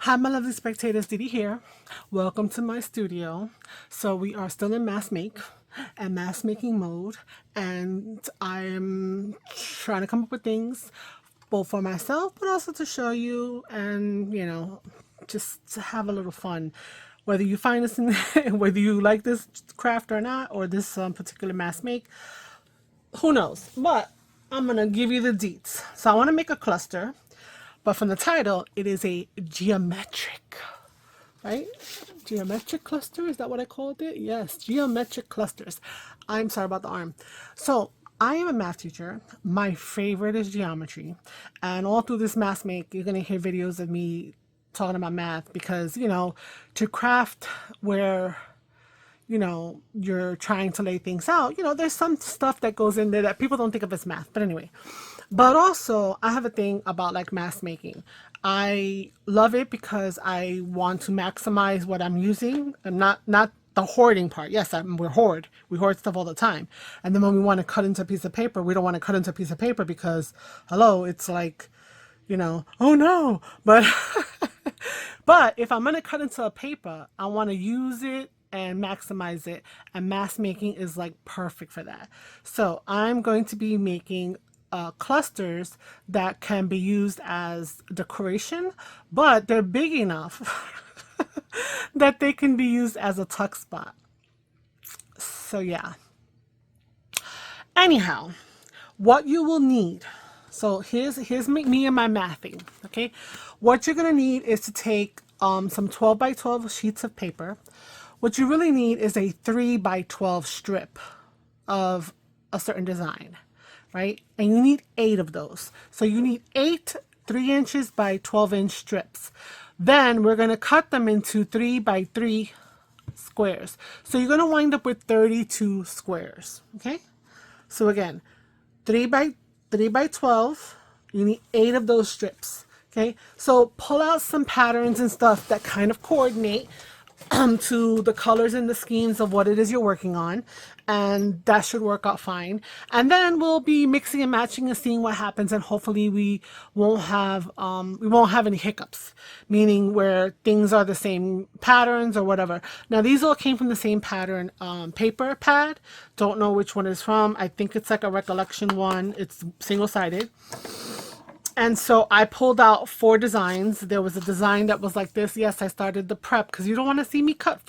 Hi, my lovely spectators, Dee Dee here. Welcome to my studio. So we are still in mask make and mask making mode, and I'm trying to come up with things both for myself, but also to show you, and just to have a little fun. Whether you find this, whether you like this craft or not, or this particular mask make, who knows? But I'm gonna give you the deets. So I want to make a cluster. But from the title, it is a geometric, right? Geometric cluster, is that what I called it? Yes, geometric clusters. I'm sorry about the arm. So I am a math teacher. My favorite is geometry. And all through this math make, you're going to hear videos of me talking about math because, to craft where you're trying to lay things out, there's some stuff that goes in there that people don't think of as math. But anyway, but also I have a thing about like mask making. I love it because I want to maximize what I'm using and not the hoarding part. Yes, we hoard stuff all the time. And then when we want to cut into a piece of paper, we don't want to cut into a piece of paper because, hello, it's like, oh no. But, but if I'm going to cut into a paper, I want to use it and maximize it, and mask making is like perfect for that. So I'm going to be making clusters that can be used as decoration, but they're big enough that they can be used as a tuck spot. So yeah. Anyhow, what you will need. So here's me and my mathing. Okay, what you're gonna need is to take some 12 by 12 sheets of paper. What you really need is a 3 by 12 strip of a certain design, right? And you need 8 of those. So you need 8 3 inches by 12-inch strips. Then we're going to cut them into 3 by 3 squares. So you're going to wind up with 32 squares, okay? So again, 3 by 12, you need 8 of those strips, okay? So pull out some patterns and stuff that kind of coordinate to the colors and the schemes of what it is you're working on, and that should work out fine. And then we'll be mixing and matching and seeing what happens, and hopefully we won't have any hiccups, meaning where things are the same patterns or whatever. Now these all came from the same pattern paper pad. Don't know which one is from. I think it's like a recollection one. It's single-sided. And so I pulled out 4 designs. There was a design that was like this. Yes, I started the prep because you don't want to see me cut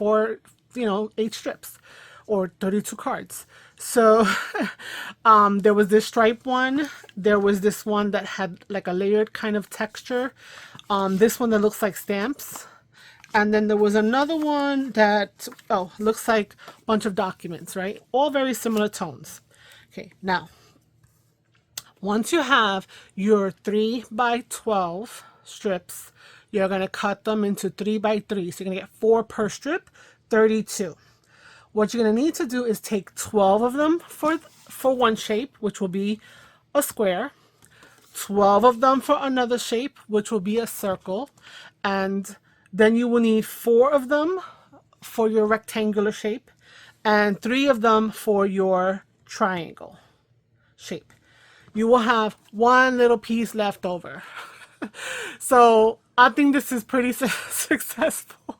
8 strips or 32 cards. So there was this stripe one. There was this one that had like a layered kind of texture. This one that looks like stamps. And then there was another one that, looks like a bunch of documents, right? All very similar tones. Okay, now, once you have your 3 by 12 strips, you're going to cut them into 3 by 3. So you're going to get 4 per strip, 32. What you're going to need to do is take 12 of them for one shape, which will be a square, 12 of them for another shape, which will be a circle, and then you will need 4 of them for your rectangular shape, and 3 of them for your triangle shape. You will have one little piece left over. So I think this is pretty successful.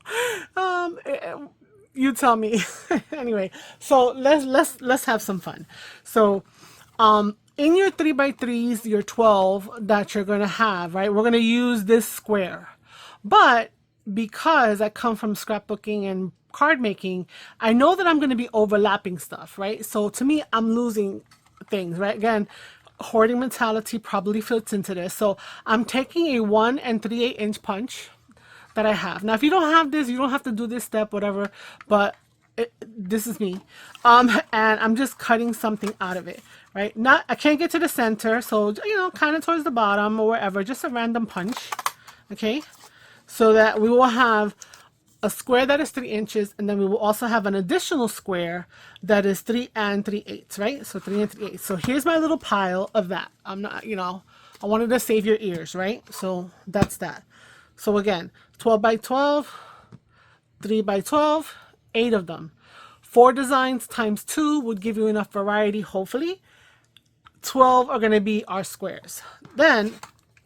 You tell me. Anyway, so let's have some fun. So in your 3 by 3s, your 12 that you're going to have, right, we're going to use this square. But because I come from scrapbooking and card making, I know that I'm going to be overlapping stuff, right? So to me, I'm losing things, right? Again, hoarding mentality probably fits into this. So I'm taking a 1 3/8 inch punch that I have. Now, if you don't have this, you don't have to do this step, whatever, but this is me. And I'm just cutting something out of it, right? I can't get to the center, so, kind of towards the bottom or wherever, just a random punch, okay? So that we will have a square that is 3 inches, and then we will also have an additional square that is 3 3/8, right? So 3 3/8. So here's my little pile of that. I'm not, I wanted to save your ears, right? So that's that. So again, 12 by 12, 3 by 12, 8 of them. 4 designs times 2 would give you enough variety, hopefully. 12 are going to be our squares. Then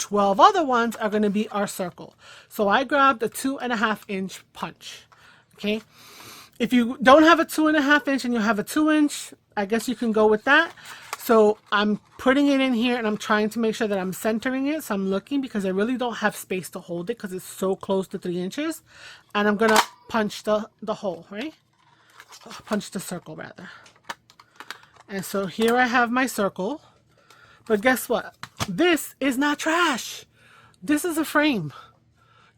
12 other ones are going to be our circle. So I grabbed a 2.5-inch punch. Okay. If you don't have a 2.5-inch and you have a 2-inch, I guess you can go with that. So I'm putting it in here and I'm trying to make sure that I'm centering it. So I'm looking because I really don't have space to hold it because it's so close to 3 inches. And I'm going to punch the hole, right? Punch the circle rather. And so here I have my circle. But guess what? This is not trash. This is a frame.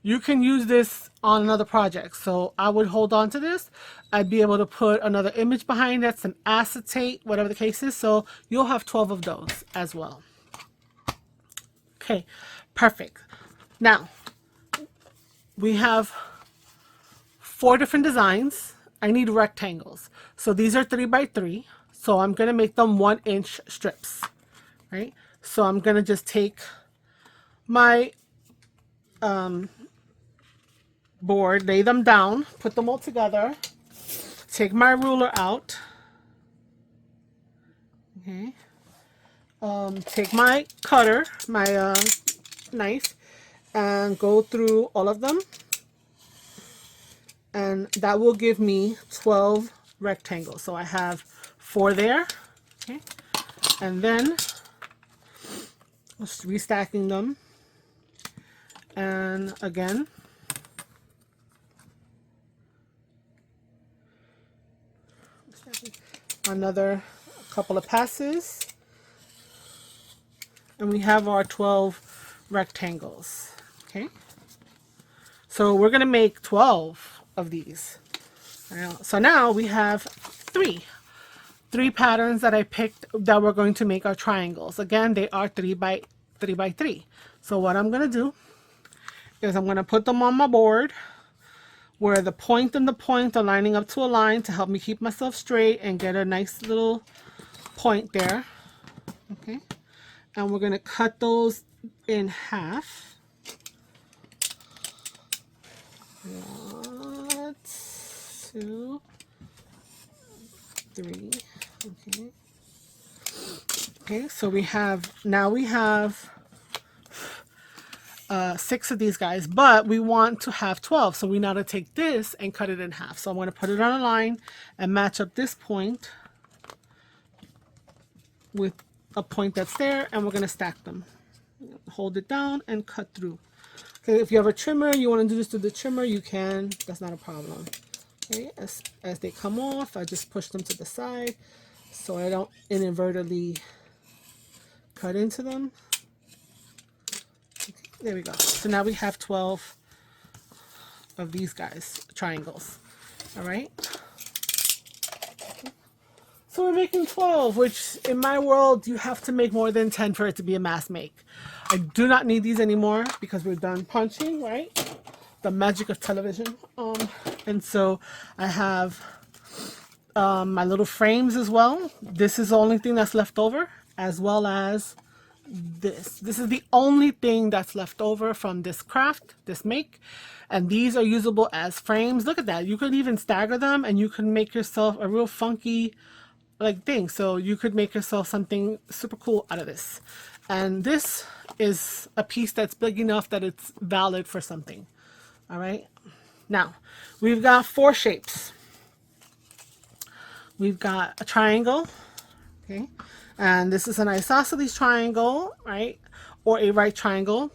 You can use this on another project. So I would hold on to this. I'd be able to put another image behind it, some acetate, whatever the case is. So you'll have 12 of those as well. Okay, perfect. Now, we have 4 different designs. I need rectangles. So these are 3x3. So I'm going to make them 1-inch strips, right? So I'm going to just take my board, lay them down, put them all together, take my ruler out, okay, take my cutter, my knife, and go through all of them, and that will give me 12 rectangles. So I have 4 there, okay, and then just restacking them, and again, another couple of passes, and we have our 12 rectangles. Okay, so we're gonna make 12 of these. So now we have three patterns that I picked that we're going to make our triangles. Again, they are 3x3. So what I'm gonna do is I'm gonna put them on my board where the point and the point are lining up to a line to help me keep myself straight and get a nice little point there. Okay, and we're going to cut those in half. 1, 2, 3. Okay. Okay, so we have 6 of these guys, but we want to have 12, so we now to take this and cut it in half. So I'm going to put it on a line and match up this point with a point that's there, and we're going to stack them. Hold it down and cut through. Okay, if you have a trimmer, you want to do this through the trimmer, you can. That's not a problem. Okay, as they come off, I just push them to the side so I don't inadvertently cut into them. There we go. So now we have 12 of these guys, triangles. All right. So we're making 12, which in my world, you have to make more than 10 for it to be a mass make. I do not need these anymore because we're done punching, right? The magic of television. And so I have my little frames as well. This is the only thing that's left over, as well as this is the only thing that's left over from this craft, this make, and these are usable as frames. Look at that. You could even stagger them and you can make yourself a real funky like thing. So you could make yourself something super cool out of this, and this is a piece that's big enough that it's valid for something. All right, now we've got 4 shapes. We've got a triangle, okay, and this is an isosceles triangle, right, or a right triangle.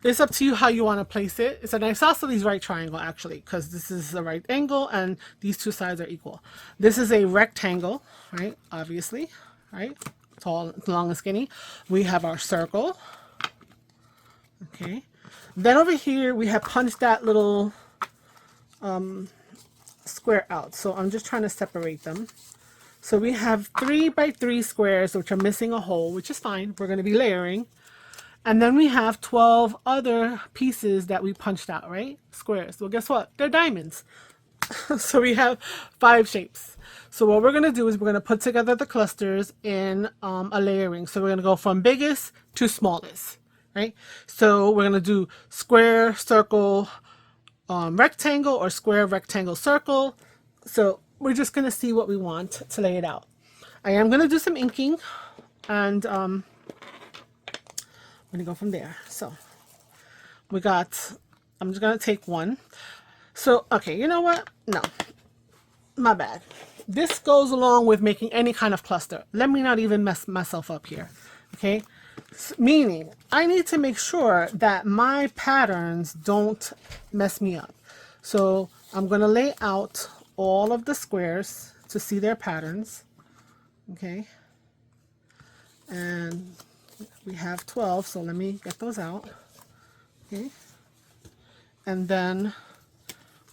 It's up to you how you want to place it. It's an isosceles right triangle, actually, because this is a right angle and these 2 sides are equal. This is a rectangle, right, obviously, right, tall, long and skinny. We have our circle, okay. Then over here we have punched that little square out, so I'm just trying to separate them. So we have 3x3 squares which are missing a hole, which is fine. We're going to be layering. And then we have 12 other pieces that we punched out, right? Squares. Well, guess what? They're diamonds. So we have 5 shapes. So what we're going to do is we're going to put together the clusters in a layering. So we're going to go from biggest to smallest, right? So we're going to do square, circle, rectangle, or square, rectangle, circle. So we're just going to see what we want to lay it out. I am going to do some inking, and going to go from there. So we got, I'm just going to take one. So, okay, you know what? No, my bad. This goes along with making any kind of cluster. Let me not even mess myself up here. Okay, meaning I need to make sure that my patterns don't mess me up. So I'm going to lay out all of the squares to see their patterns. Okay, and we have 12, so let me get those out. Okay, and then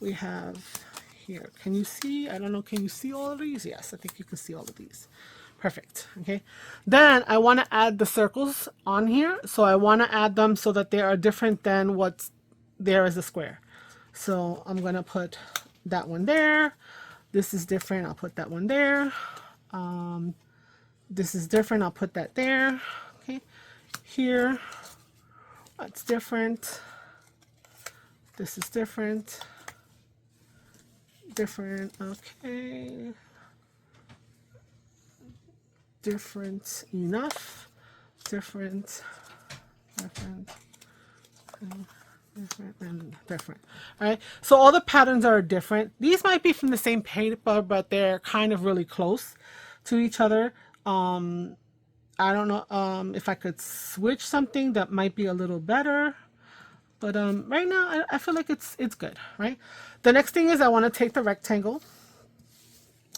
we have here, can you see? I don't know, can you see all of these? Yes, I think you can see all of these. Perfect. Okay, then I want to add the circles on here, so I want to add them so that they are different than what's there as a square. So I'm going to put that one there. This is different, I'll put that one there. This is different, I'll put that there. Okay, here, that's different. This is different. Different, okay. Different enough. Different, different, different, and different. All right, so all the patterns are different. These might be from the same paper, but they're kind of really close to each other. I don't know if I could switch something that might be a little better. But right now, I feel like it's good, right? The next thing is I want to take the rectangle,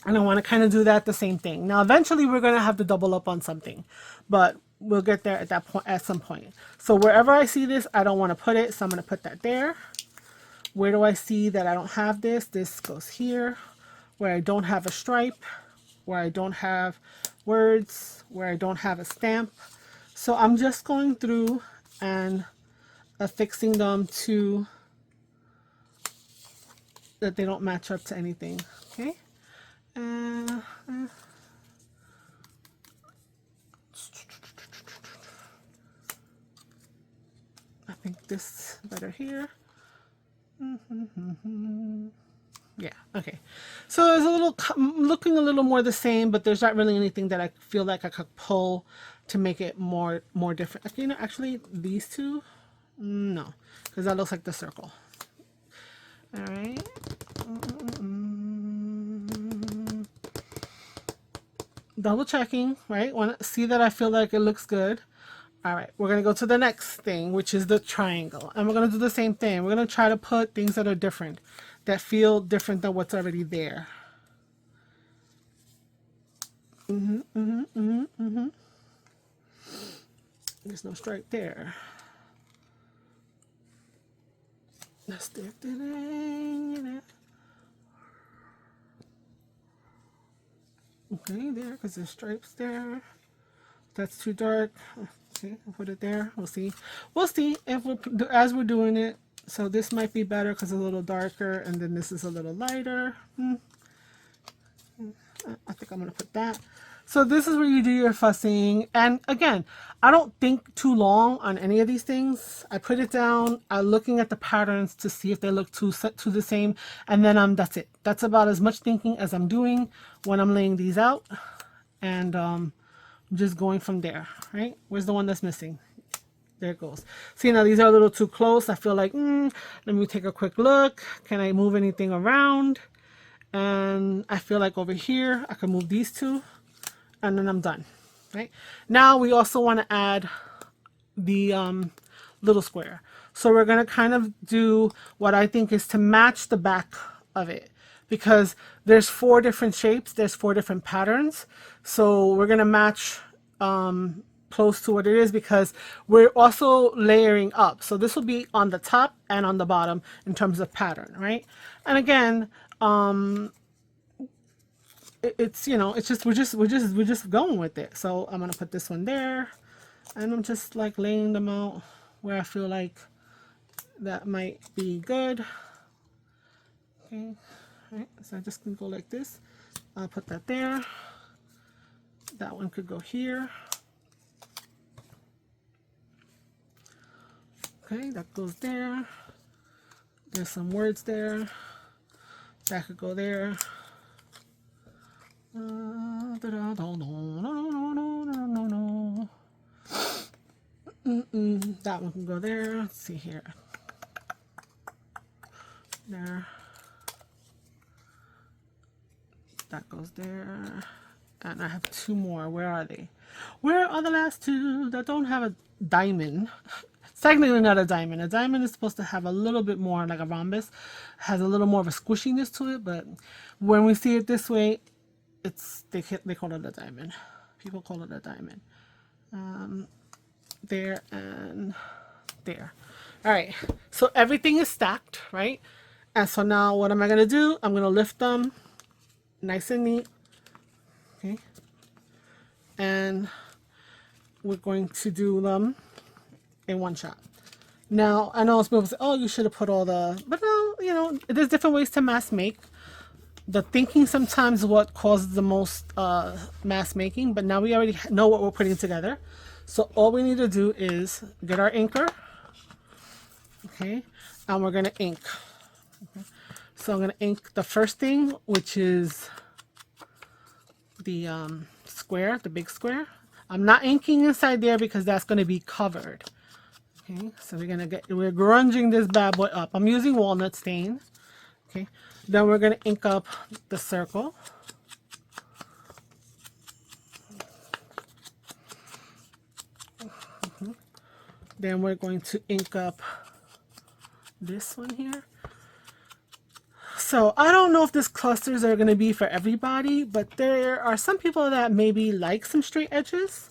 and I want to kind of do that the same thing. Now, eventually, we're going to have to double up on something, but we'll get there at that point, at some point. So wherever I see this, I don't want to put it, so I'm going to put that there. Where do I see that I don't have this? This goes here. Where I don't have a stripe, where I don't have words, where I don't have a stamp. So I'm just going through and affixing them to that they don't match up to anything. Okay, I think this better here. Yeah, okay, so it's a little looking a little more the same, but there's not really anything that I feel like I could pull to make it more different. Okay, you know, actually these two, no, because that looks like the circle. All right. Double checking, right? Want to see that I feel like it looks good. All right, we're going to go to the next thing, which is the triangle. And we're going to do the same thing. We're going to try to put things that are different, that feel different than what's already there. There's no stripe there. Let's do it. Okay, there, because there's stripes there. That's too dark. Okay, I'll put it there. We'll see. We'll see if as we're doing it. So this might be better because it's a little darker, and then this is a little lighter. I think I'm going to put that. So this is where you do your fussing. And again, I don't think too long on any of these things. I put it down. I'm looking at the patterns to see if they look too the same. And then that's it. That's about as much thinking as I'm doing when I'm laying these out. And just going from there, right? Where's the one that's missing? There it goes. See, now these are a little too close. I feel like, let me take a quick look. Can I move anything around? And I feel like over here, I can move these two. And then I'm done, right? Now we also want to add the little square. So we're going to kind of do what I think is to match the back of it, because there's 4 different shapes, there's 4 different patterns. So we're going to match close to what it is, because we're also layering up. So this will be on the top and on the bottom in terms of pattern, right? And again, it's, you know, it's just we're just going with it. So I'm gonna put this one there, and I'm just like laying them out where I feel like that might be good. Okay, all right, so I just can go like this. I'll put that there. That one could go here. Okay, that goes there. There's some words there. That could go there. That one can go there. Let's see here. There. That goes there. And I have two more. Where are they? Where are the last two that don't have a diamond? It's technically not a diamond. A diamond is supposed to have a little bit more, like a rhombus, has a little more of a squishiness to it, but when we see it this way, they call it a diamond. People call it a diamond. There and there. All right, so everything is stacked, right? And so now what am I going to do? I'm going to lift them nice and neat. Okay. And we're going to do them in one shot. Now, I know people say, oh, you should have put all the, but no, you know, there's different ways to mass make. The thinking sometimes what causes the most mass making, but now we already know what we're putting together. So all we need to do is get our inker, okay, and we're going to ink. Okay. So I'm going to ink the first thing, which is the square, the big square. I'm not inking inside there because that's going to be covered. Okay, so we're grunging this bad boy up. I'm using walnut stain. Okay, then we're going to ink up the circle. Then we're going to ink up this one here. So I don't know if these clusters are going to be for everybody, but there are some people that maybe like some straight edges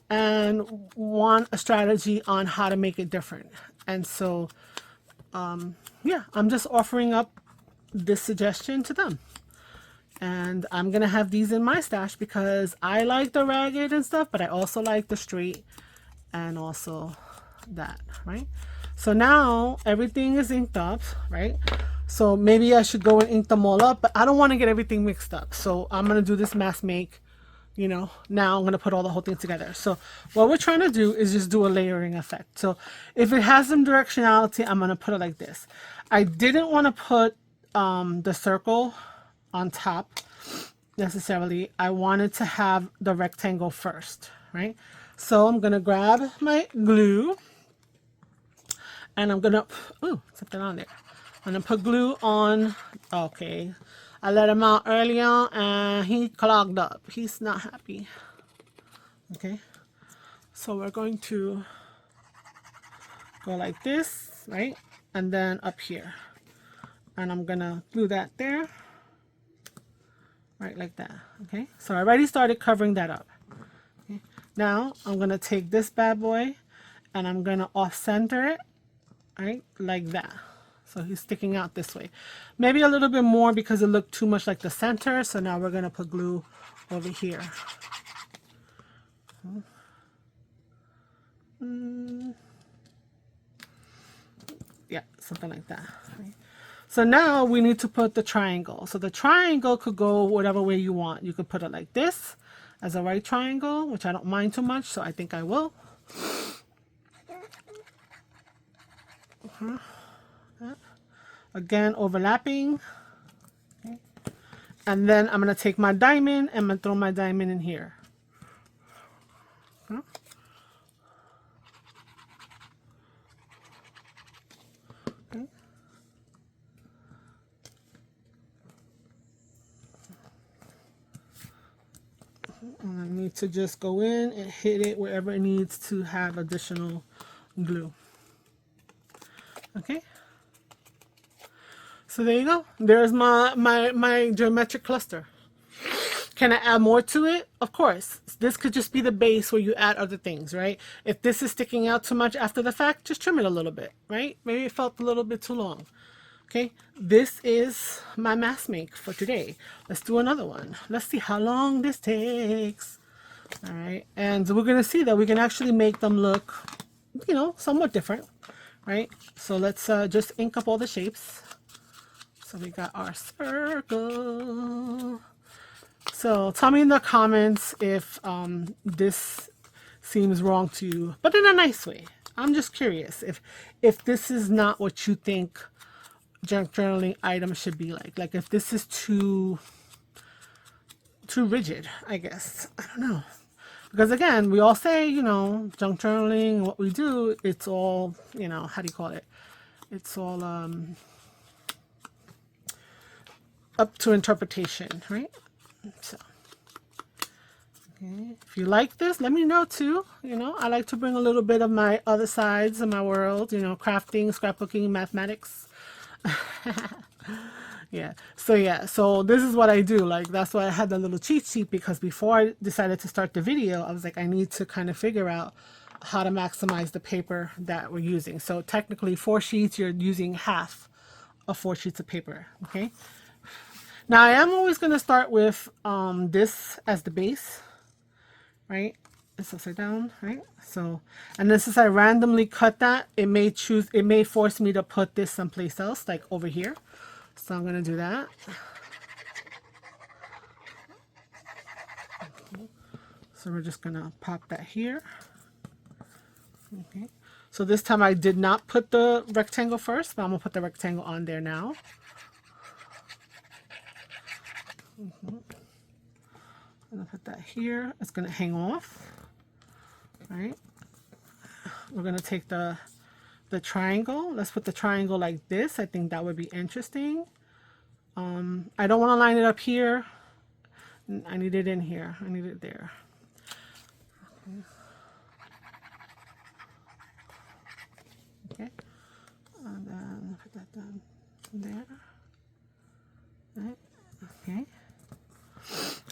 and want a strategy on how to make it different. And so, yeah, I'm just offering up this suggestion to them. And I'm going to have these in my stash because I like the ragged and stuff, but I also like the straight and also that, right? So now everything is inked up, right? So maybe I should go and ink them all up, but I don't want to get everything mixed up. So I'm going to do this mass make, you know, now I'm going to put all the whole thing together. So what we're trying to do is just do a layering effect. So if it has some directionality, I'm going to put it like this. I didn't want to put the circle on top necessarily. I wanted to have the rectangle first, right? So I'm going to grab my glue and I'm going to, ooh, something on there. I'm going to put glue on. Okay. I let him out earlier and he clogged up. He's not happy. Okay. So we're going to go like this, right? And then up here. And I'm going to glue that there. Right, like that. Okay. So I already started covering that up. Okay. Now I'm going to take this bad boy and I'm going to off center it, right? Like that. So he's sticking out this way. Maybe a little bit more because it looked too much like the center. So now we're going to put glue over here. Yeah, something like that. Right? So now we need to put the triangle. So the triangle could go whatever way you want. You could put it like this as a right triangle, which I don't mind too much. So I think I will. Again, overlapping. Okay. And then I'm going to take my diamond and I'm going to throw my diamond in here. Okay. Okay. And I need to just go in and hit it wherever it needs to have additional glue. Okay. So there you go. There's my geometric cluster. Can I add more to it? Of course. This could just be the base where you add other things, right? If this is sticking out too much after the fact, just trim it a little bit, right? Maybe it felt a little bit too long. Okay, this is my mass make for today. Let's do another one. Let's see how long this takes. All right, and we're gonna see that we can actually make them look, you know, somewhat different, right? So let's just ink up all the shapes. So we got our circle. So tell me in the comments if this seems wrong to you, but in a nice way. I'm just curious if this is not what you think junk journaling items should be like. Like if this is too rigid, I guess. I don't know. Because again, we all say, you know, junk journaling, what we do, it's all, you know, how do you call it? It's all up to interpretation, right? So, okay. If you like this, let me know too. You know, I like to bring a little bit of my other sides of my world, you know, crafting, scrapbooking, mathematics. Yeah. So this is what I do. Like, that's why I had the little cheat sheet, because before I decided to start the video, I was like, I need to kind of figure out how to maximize the paper that we're using. So technically 4 sheets, you're using half of 4 sheets of paper. Okay. Now I am always going to start with this as the base, right? It's upside down, right? So, and then since I randomly cut that, it may force me to put this someplace else, like over here. So I'm going to do that. So we're just going to pop that here. Okay. So this time I did not put the rectangle first, but I'm going to put the rectangle on there now. I'm going to put that here. It's going to hang off. Right. We're going to take the triangle. Let's put the triangle like this. I think that would be interesting. I don't want to line it up here. I need it in here. I need it there. Okay. And then put that down there. Right. Okay.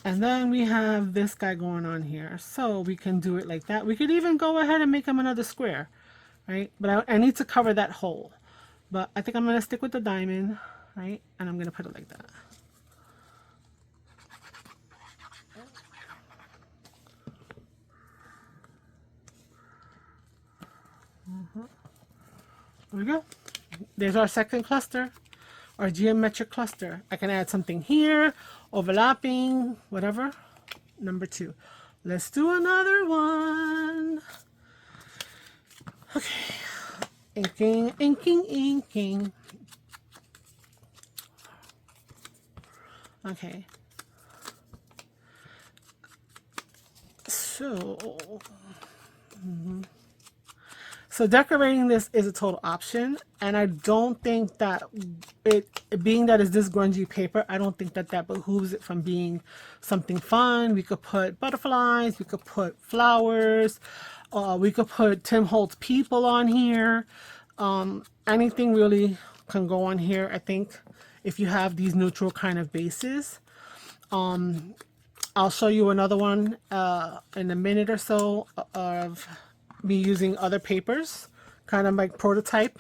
And then we have this guy going on here. So we can do it like that. We could even go ahead and make him another square. Right. But I need to cover that hole. But I think I'm going to stick with the diamond. Right. And I'm going to put it like that. There we go. There's our second cluster, our geometric cluster. I can add something here, overlapping, whatever. Number 2. Let's do another one. Okay. Inking, inking, inking. Okay. So, So decorating this is a total option, and I don't think that being that it's this grungy paper, I don't think that behooves it from being something fun. We could put butterflies, we could put flowers, we could put Tim Holtz people on here. Anything really can go on here, I think, if you have these neutral kind of bases. I'll show you another one in a minute or so of me using other papers, kind of like prototype,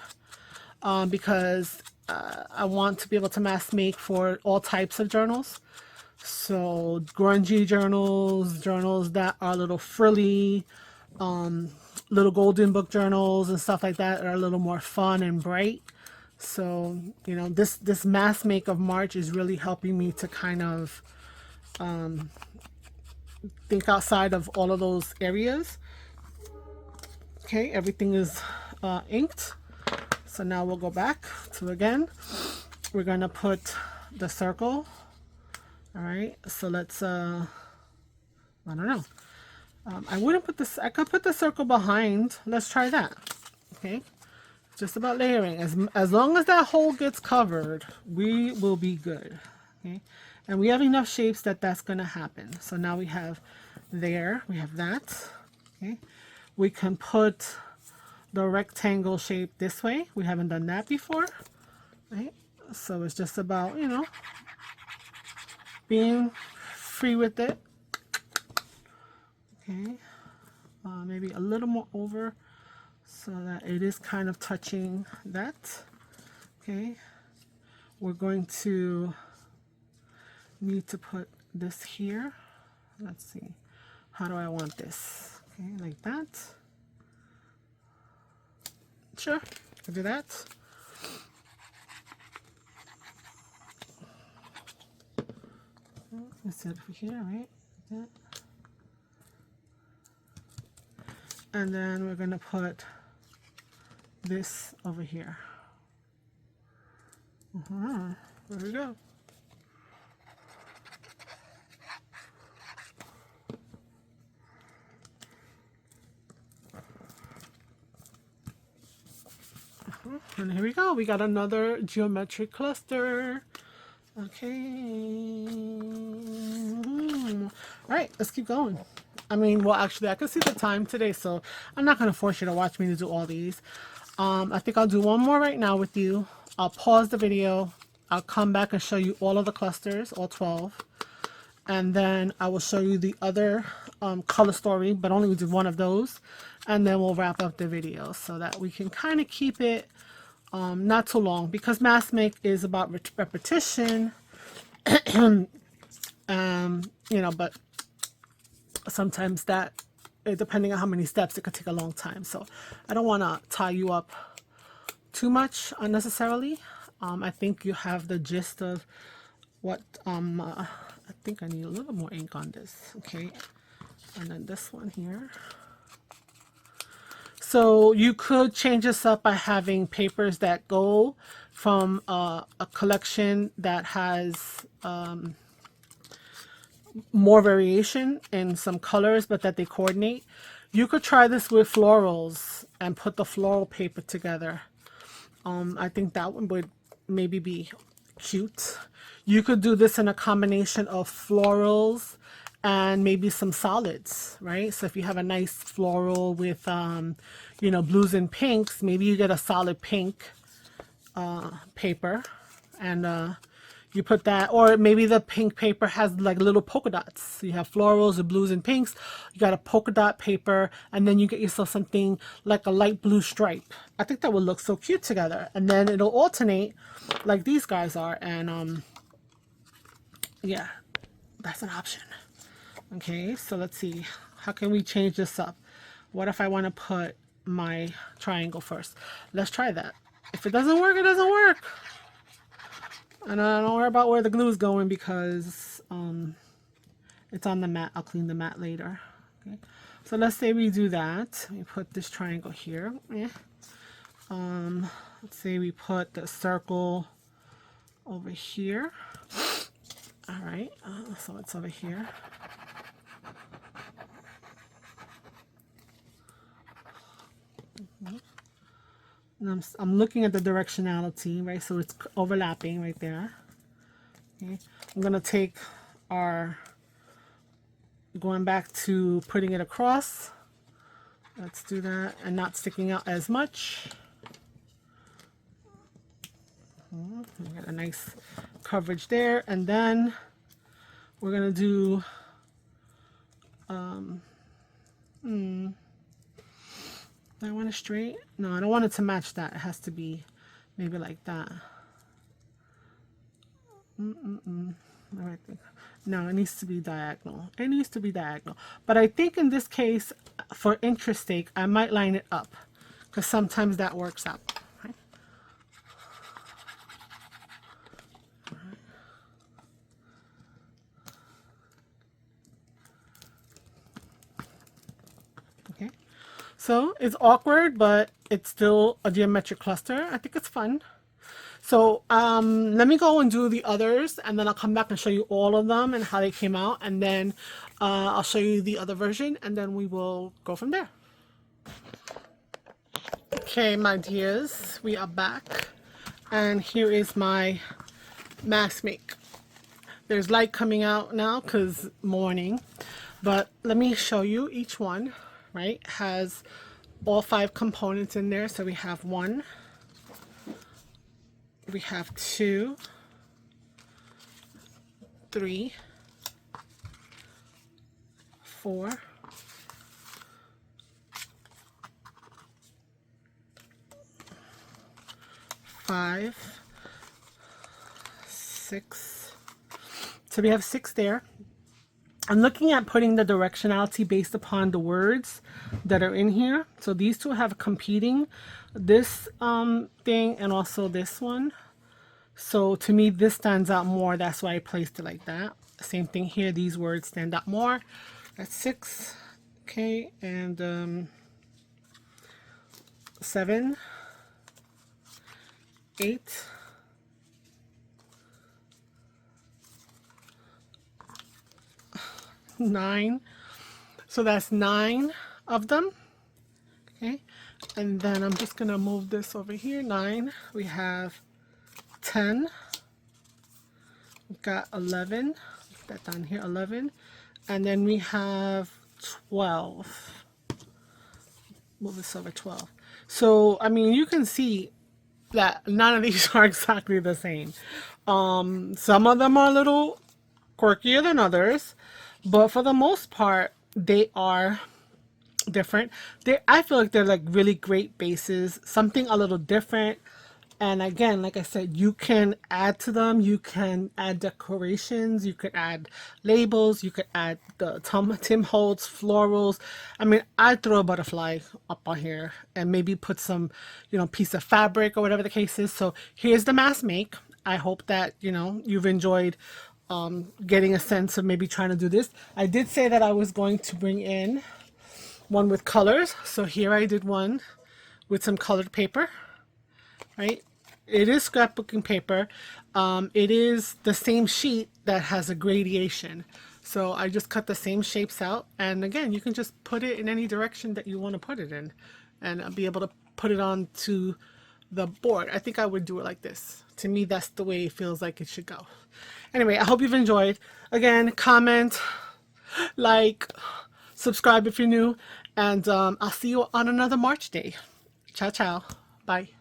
because I want to be able to mass make for all types of journals. So grungy journals, journals that are a little frilly, little golden book journals and stuff like that are a little more fun and bright. So, you know, this mass make of March is really helping me to kind of think outside of all of those areas. Okay, everything is inked. So now we'll go back to, again, we're going to put the circle. All right, so let's, I don't know. I wouldn't put this, I could put the circle behind. Let's try that. Okay, just about layering. As long as that hole gets covered, we will be good. Okay, and we have enough shapes that that's going to happen. So now we have there, we have that. Okay. We can put the rectangle shape this way. We haven't done that before, right? So it's just about, you know, being free with it. Okay, maybe a little more over so that it is kind of touching that. Okay, we're going to need to put this here. Let's see, how do I want this? Okay, like that. Sure, I'll do that. Let's set it over here, right? Like that. And then we're going to put this over here. There we go. And here we go. We got another geometric cluster. Okay. All right, let's keep going. I mean, well, actually, I can see the time today, so I'm not going to force you to watch me to do all these. I think I'll do one more right now with you. I'll pause the video. I'll come back and show you all of the clusters, all 12. And then I will show you the other color story, but only do one of those. And then we'll wrap up the video so that we can kind of keep it not too long, because mass make is about repetition. You know, but sometimes that, depending on how many steps, it could take a long time. So I don't want to tie you up too much unnecessarily. I think you have the gist of what, I think I need a little more ink on this. Okay. And then this one here. So you could change this up by having papers that go from a collection that has more variation in some colors, but that they coordinate. You could try this with florals and put the floral paper together. I think that one would maybe be cute. You could do this in a combination of florals and maybe some solids, right? So if you have a nice floral with, you know, blues and pinks, maybe you get a solid pink paper and you put that, or maybe the pink paper has like little polka dots. So you have florals, the blues and pinks, you got a polka dot paper, and then you get yourself something like a light blue stripe. I think that would look so cute together. And then it'll alternate like these guys are. And yeah, that's an option. Okay, so let's see. How can we change this up? What if I want to put my triangle first? Let's try that. If it doesn't work, it doesn't work. And don't worry about where the glue is going because it's on the mat. I'll clean the mat later. Okay. So let's say we do that. We put this triangle here. Let's say we put the circle over here. All right. So it's over here. And I'm looking at the directionality, right? So it's overlapping right there. Okay. I'm going to take our, going back to putting it across. Let's do that and not sticking out as much. We got a nice coverage there. And then we're going to do, I want it straight. No, I don't want it to match that. It has to be maybe like that. No, it needs to be diagonal. It needs to be diagonal. But I think in this case, for interest sake, I might line it up because sometimes that works out. Right? Okay. So it's awkward, but it's still a geometric cluster. I think it's fun. So let me go and do the others, and then I'll come back and show you all of them and how they came out, and then I'll show you the other version, and then we will go from there. Okay, my dears, we are back, and here is my mask make. There's light coming out now because morning, but let me show you each one. Right, has all 5 components in there. So we have 1, we have 2, 3, 4, 5, 6. So we have 6 there. I'm looking at putting the directionality based upon the words that are in here. So these two have competing, this thing and also this one. So to me, this stands out more. That's why I placed it like that. Same thing here. These words stand out more. That's 6. Okay. And 7, 8, 9. So that's 9 of them. Okay, and then I'm just gonna move this over here. 9. We have 10. We've got 11. Put that down here. 11, and then we have 12. Move this over. 12. So I mean, you can see that none of these are exactly the same. Some of them are a little quirkier than others, but for the most part, they are different. I feel like they're like really great bases, something a little different. And again, like I said, you can add to them. You can add decorations. You could add labels. You could add the Tim Holtz florals. I mean, I'd throw a butterfly up on here and maybe put some, piece of fabric or whatever the case is. So here's the mass make. I hope that, you've enjoyed getting a sense of maybe trying to do this. I did say that I was going to bring in one with colors. So here I did one with some colored paper. Right? It is scrapbooking paper. It is the same sheet that has a gradation. So I just cut the same shapes out. And again, you can just put it in any direction that you want to put it in. And I'll be able to put it onto the board. I think I would do it like this. To me, that's the way it feels like it should go. Anyway, I hope you've enjoyed. Again, comment, like, subscribe if you're new. And I'll see you on another March day. Ciao, ciao. Bye.